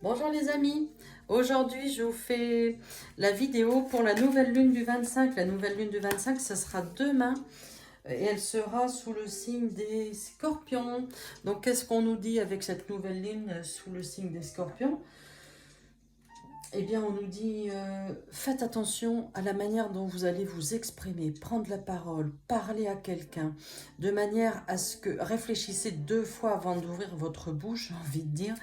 Bonjour les amis, aujourd'hui je vous fais la vidéo pour la nouvelle lune du 25. La nouvelle lune du 25, ça sera demain et elle sera sous le signe des scorpions. Donc qu'est-ce qu'on nous dit avec cette nouvelle lune sous le signe des scorpions? Eh bien, on nous dit, faites attention à la manière dont vous allez vous exprimer, prendre la parole, parler à quelqu'un, de manière à ce que, réfléchissez 2 fois avant d'ouvrir votre bouche, j'ai envie de dire,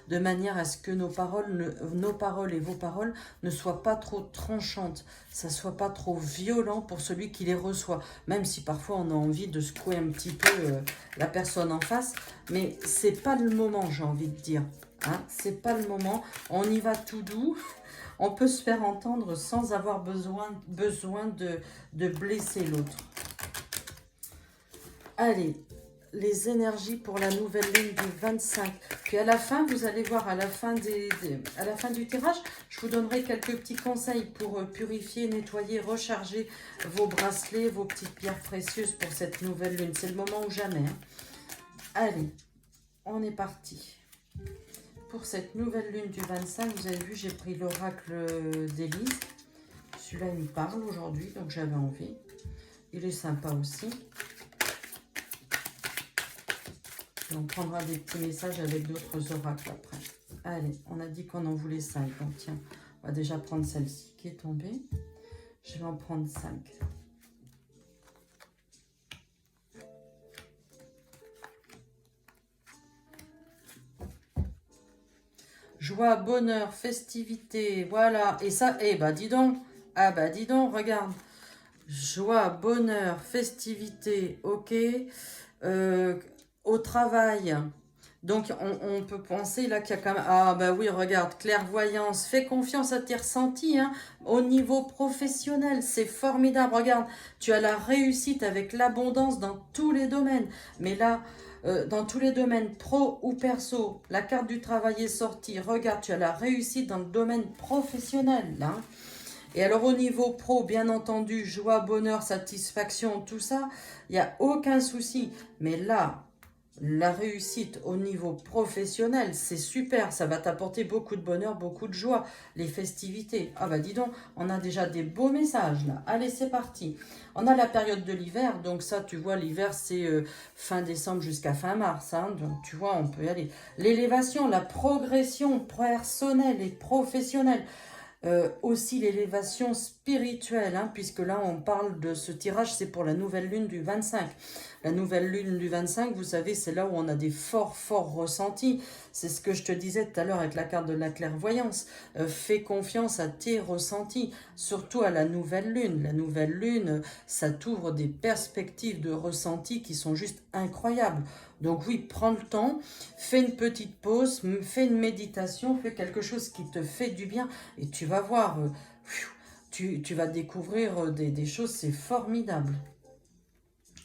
de manière à ce que nos paroles et vos paroles ne soient pas trop tranchantes, ça soit pas trop violent pour celui qui les reçoit, même si parfois on a envie de secouer un petit peu la personne en face, mais c'est pas le moment, j'ai envie de dire. Hein, c'est pas le moment, on y va tout doux, on peut se faire entendre sans avoir besoin de blesser l'autre. Allez, les énergies pour la nouvelle lune du 25. Puis à la fin, vous allez voir, à la fin du tirage, je vous donnerai quelques petits conseils pour purifier, nettoyer, recharger vos bracelets, vos petites pierres précieuses pour cette nouvelle lune. C'est le moment ou jamais. Hein. Allez, on est parti. Pour cette nouvelle lune du 25, vous avez vu, j'ai pris l'oracle d'Élise. Celui-là, il me parle aujourd'hui, donc j'avais envie. Il est sympa aussi. Et on prendra des petits messages avec d'autres oracles après. Allez, on a dit qu'on en voulait 5. Donc tiens, on va déjà prendre celle-ci qui est tombée. Je vais en prendre 5. Joie, bonheur, festivité, voilà. Et ça, eh bah dis donc. Ah bah dis donc, regarde. Joie, bonheur, festivité, ok. Euh, Au travail. Donc, on peut penser là qu'il y a quand même... Ah, bah oui, regarde, clairvoyance, fais confiance à tes ressentis. Hein. Au niveau professionnel, c'est formidable. Regarde, tu as la réussite avec l'abondance dans tous les domaines. Mais là, dans tous les domaines, pro ou perso, la carte du travail est sortie. Regarde, tu as la réussite dans le domaine professionnel. Là. Et alors au niveau pro, bien entendu, joie, bonheur, satisfaction, tout ça, il n'y a aucun souci. Mais là, la réussite au niveau professionnel, c'est super, ça va t'apporter beaucoup de bonheur, beaucoup de joie, les festivités. Ah bah dis donc, on a déjà des beaux messages là. Allez, c'est parti. On a la période de l'hiver, donc ça, tu vois, l'hiver, c'est fin décembre jusqu'à fin mars. Hein, donc tu vois, on peut y aller. L'élévation, la progression personnelle et professionnelle. Aussi l'élévation spirituelle, hein, puisque là on parle de ce tirage, c'est pour la nouvelle lune du 25. La nouvelle lune du 25, vous savez, c'est là où on a des forts ressentis. C'est ce que je te disais tout à l'heure avec la carte de la clairvoyance. Fais confiance à tes ressentis, surtout à la nouvelle lune. La nouvelle lune, ça t'ouvre des perspectives de ressentis qui sont juste incroyables. Donc oui, prends le temps, fais une petite pause, fais une méditation, fais quelque chose qui te fait du bien et tu vas voir, tu vas découvrir des choses, c'est formidable.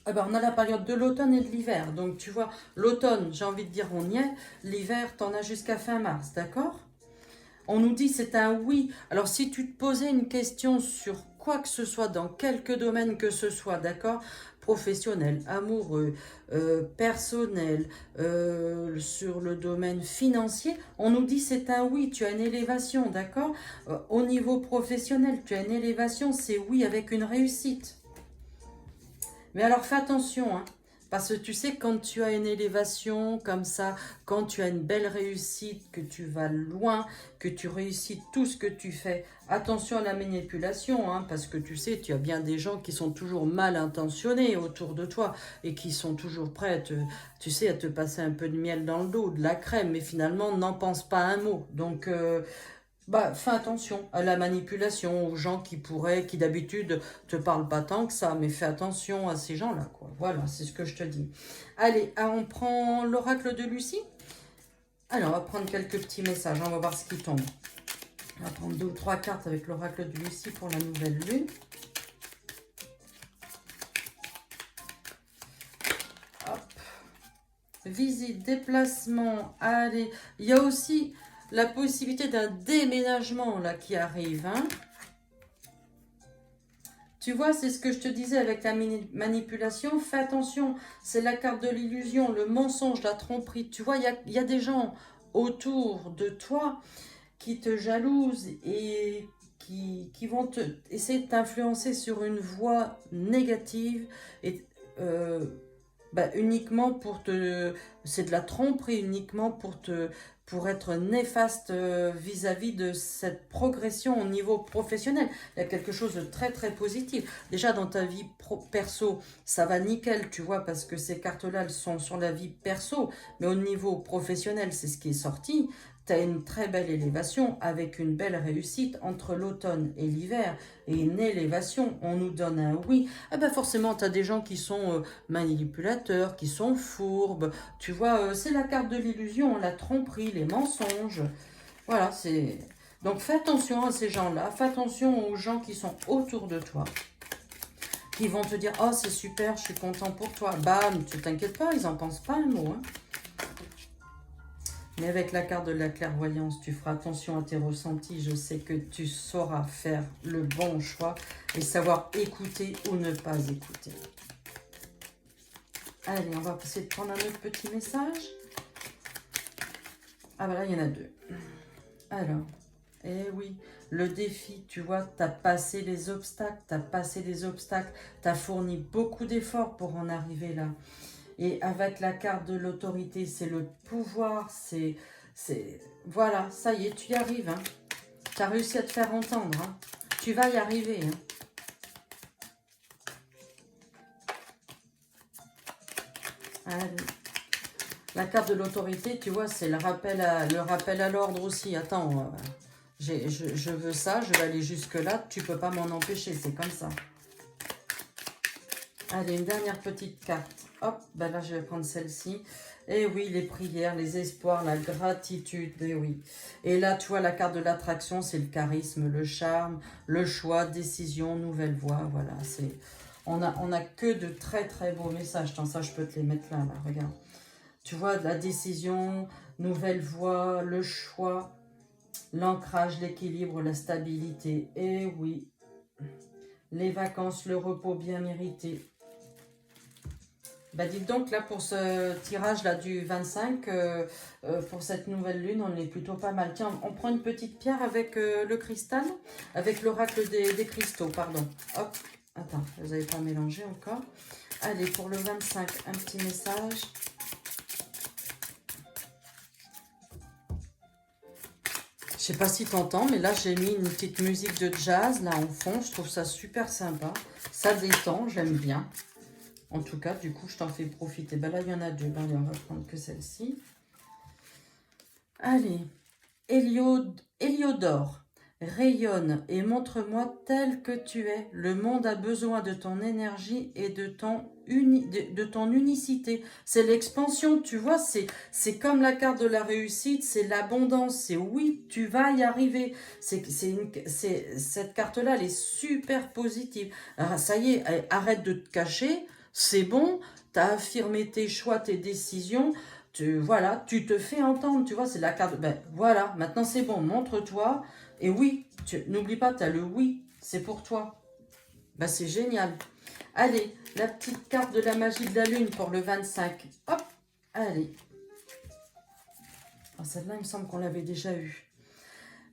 Ah ben, on a la période de l'automne et de l'hiver. Donc tu vois, l'automne, j'ai envie de dire on y est. L'hiver, t'en as jusqu'à fin mars, d'accord? On nous dit c'est un oui. Alors si tu te posais une question sur quoi que ce soit, dans quelque domaine que ce soit, d'accord? Professionnel, amoureux, personnel, sur le domaine financier, on nous dit c'est un oui, tu as une élévation, d'accord? Au niveau professionnel, tu as une élévation, c'est oui avec une réussite. Mais alors fais attention, hein, parce que tu sais, quand tu as une élévation comme ça, quand tu as une belle réussite, que tu vas loin, que tu réussis tout ce que tu fais, attention à la manipulation, hein, parce que tu sais, tu as bien des gens qui sont toujours mal intentionnés autour de toi et qui sont toujours prêts à te, tu sais, à te passer un peu de miel dans le dos, de la crème, mais finalement, n'en pense pas un mot. Donc, bah, fais attention à la manipulation, aux gens qui d'habitude te parlent pas tant que ça, mais fais attention à ces gens-là, quoi. Voilà, c'est ce que je te dis. Allez, on prend l'oracle de Lucie. Alors, on va prendre quelques petits messages, on va voir ce qui tombe. On va prendre 2 ou 3 cartes avec l'oracle de Lucie pour la nouvelle lune. Hop. Visite, déplacement, allez. Il y a aussi la possibilité d'un déménagement là qui arrive, hein. Tu vois, c'est ce que je te disais avec la manipulation. Fais attention, c'est la carte de l'illusion, le mensonge, la tromperie. Tu vois, il y a des gens autour de toi qui te jalousent et qui vont essayer de t'influencer sur une voie négative et euh, uniquement pour te... C'est de la tromperie uniquement pour être néfaste vis-à-vis de cette progression au niveau professionnel. Il y a quelque chose de très très positif. Déjà dans ta vie perso, ça va nickel, tu vois, parce que ces cartes-là, elles sont sur la vie perso, mais au niveau professionnel, c'est ce qui est sorti. Tu as une très belle élévation avec une belle réussite entre l'automne et l'hiver. Et une élévation, on nous donne un oui. Ah ben forcément, tu as des gens qui sont manipulateurs, qui sont fourbes. Tu vois, c'est la carte de l'illusion, la tromperie, les mensonges. Voilà, c'est... Donc fais attention à ces gens-là, fais attention aux gens qui sont autour de toi, qui vont te dire « Oh, c'est super, je suis content pour toi. » Bam, tu t'inquiètes pas, ils n'en pensent pas un mot. Hein. Mais avec la carte de la clairvoyance, tu feras attention à tes ressentis. Je sais que tu sauras faire le bon choix et savoir écouter ou ne pas écouter. Allez, on va essayer de prendre un autre petit message. Ah, voilà, il y en a deux. Alors, eh oui, le défi, tu vois, tu as passé les obstacles, tu as fourni beaucoup d'efforts pour en arriver là. Et avec la carte de l'autorité, c'est le pouvoir, voilà, ça y est, tu y arrives. Hein. Tu as réussi à te faire entendre. Hein. Tu vas y arriver. Hein. Allez. La carte de l'autorité, tu vois, c'est le rappel à l'ordre aussi. Attends, je veux ça, je vais aller jusque-là, tu peux pas m'en empêcher, c'est comme ça. Allez, une dernière petite carte. Hop, ben là, je vais prendre celle-ci. Et oui, les prières, les espoirs, la gratitude, et oui. Et là, tu vois, la carte de l'attraction, c'est le charisme, le charme, le choix, décision, nouvelle voie, voilà. On a que de très, très beaux messages. Attends, ça, je peux te les mettre là, regarde. Tu vois, la décision, nouvelle voie, le choix, l'ancrage, l'équilibre, la stabilité. Et oui, les vacances, le repos bien mérité. Bah dites donc, là, pour ce tirage-là du 25, pour cette nouvelle lune, on est plutôt pas mal. Tiens, on prend une petite pierre avec le cristal, avec l'oracle des cristaux, pardon. Hop, attends, vous n'avez pas mélangé encore. Allez, pour le 25, un petit message. Je sais pas si tu entends, mais là, j'ai mis une petite musique de jazz, là, en fond. Je trouve ça super sympa. Ça détend, j'aime bien. En tout cas, du coup, je t'en fais profiter. Ben là, il y en a deux. Ben, allez, on va prendre que celle-ci. Allez. Héliodore, rayonne et montre-moi tel que tu es. Le monde a besoin de ton énergie et de ton unicité. C'est l'expansion, tu vois, c'est comme la carte de la réussite, c'est l'abondance, c'est oui, tu vas y arriver. Cette carte-là, elle est super positive. Alors, ça y est, arrête de te cacher, c'est bon, tu as affirmé tes choix, tes décisions. Voilà, tu te fais entendre, tu vois, c'est la carte. Ben voilà, maintenant c'est bon, montre-toi. Et oui, n'oublie pas, tu as le oui, c'est pour toi. Ben c'est génial. Allez, la petite carte de la magie de la lune pour le 25. Hop, allez. Oh, celle-là, il me semble qu'on l'avait déjà eue.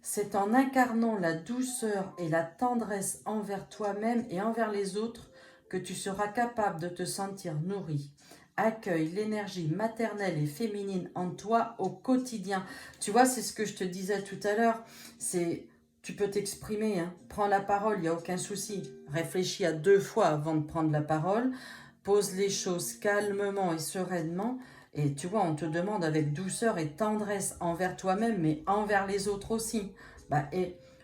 C'est en incarnant la douceur et la tendresse envers toi-même et envers les autres que tu seras capable de te sentir nourri. Accueille l'énergie maternelle et féminine en toi au quotidien. Tu vois, c'est ce que je te disais tout à l'heure. Tu peux t'exprimer, hein. Prends la parole, il n'y a aucun souci. Réfléchis à 2 fois avant de prendre la parole. Pose les choses calmement et sereinement. Et tu vois, on te demande avec douceur et tendresse envers toi-même, mais envers les autres aussi.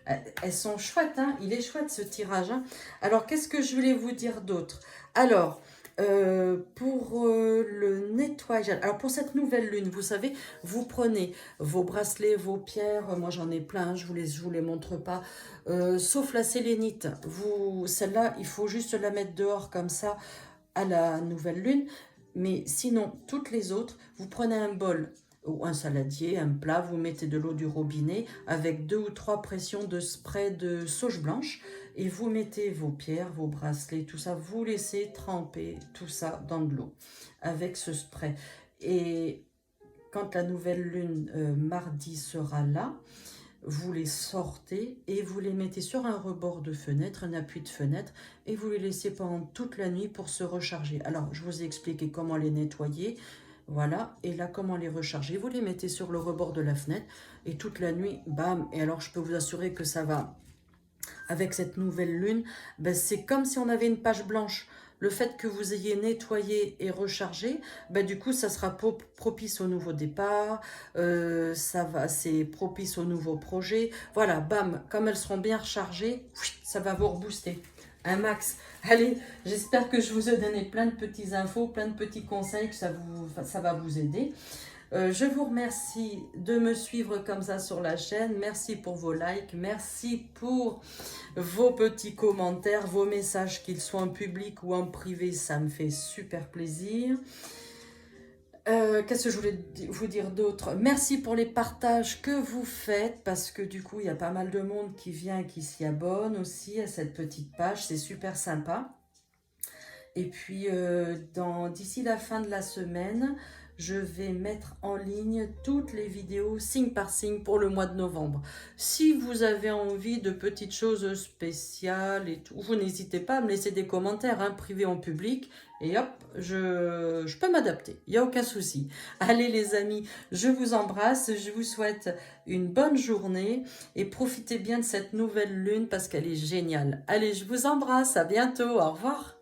Elles sont chouettes, hein. Il est chouette ce tirage. Hein. Alors, qu'est-ce que je voulais vous dire d'autre? Alors, pour le nettoyage, alors pour cette nouvelle lune, vous savez, vous prenez vos bracelets, vos pierres, moi j'en ai plein, je vous les montre pas, sauf la sélénite. Celle-là, il faut juste la mettre dehors comme ça à la nouvelle lune, mais sinon, toutes les autres, vous prenez un bol ou un saladier, un plat, vous mettez de l'eau du robinet avec 2 ou 3 pressions de spray de sauge blanche et vous mettez vos pierres, vos bracelets, tout ça, vous laissez tremper tout ça dans de l'eau avec ce spray. Et quand la nouvelle lune mardi sera là, vous les sortez et vous les mettez sur un rebord de fenêtre, un appui de fenêtre, et vous les laissez pendant toute la nuit pour se recharger. Alors, je vous ai expliqué comment les nettoyer, voilà, et là, comment les recharger. Vous les mettez sur le rebord de la fenêtre, et toute la nuit, bam, et alors je peux vous assurer que ça va, avec cette nouvelle lune, ben, c'est comme si on avait une page blanche. Le fait que vous ayez nettoyé et rechargé, ben, du coup, ça sera propice au nouveau départ, c'est propice au nouveau projet. Voilà, bam, comme elles seront bien rechargées, ça va vous rebooster. Un max. Allez, j'espère que je vous ai donné plein de petits infos, plein de petits conseils, que ça va vous aider. Je vous remercie de me suivre comme ça sur la chaîne. Merci pour vos likes. Merci pour vos petits commentaires, vos messages, qu'ils soient en public ou en privé. Ça me fait super plaisir. Qu'est-ce que je voulais vous dire d'autre? Merci pour les partages que vous faites, parce que du coup, il y a pas mal de monde qui vient et qui s'y abonne aussi à cette petite page. C'est super sympa. Et puis, d'ici la fin de la semaine, je vais mettre en ligne toutes les vidéos signe par signe pour le mois de novembre. Si vous avez envie de petites choses spéciales et tout, vous n'hésitez pas à me laisser des commentaires, hein, privés en public. Et hop, je peux m'adapter, il n'y a aucun souci. Allez les amis, je vous embrasse, je vous souhaite une bonne journée et profitez bien de cette nouvelle lune parce qu'elle est géniale. Allez, je vous embrasse, à bientôt, au revoir.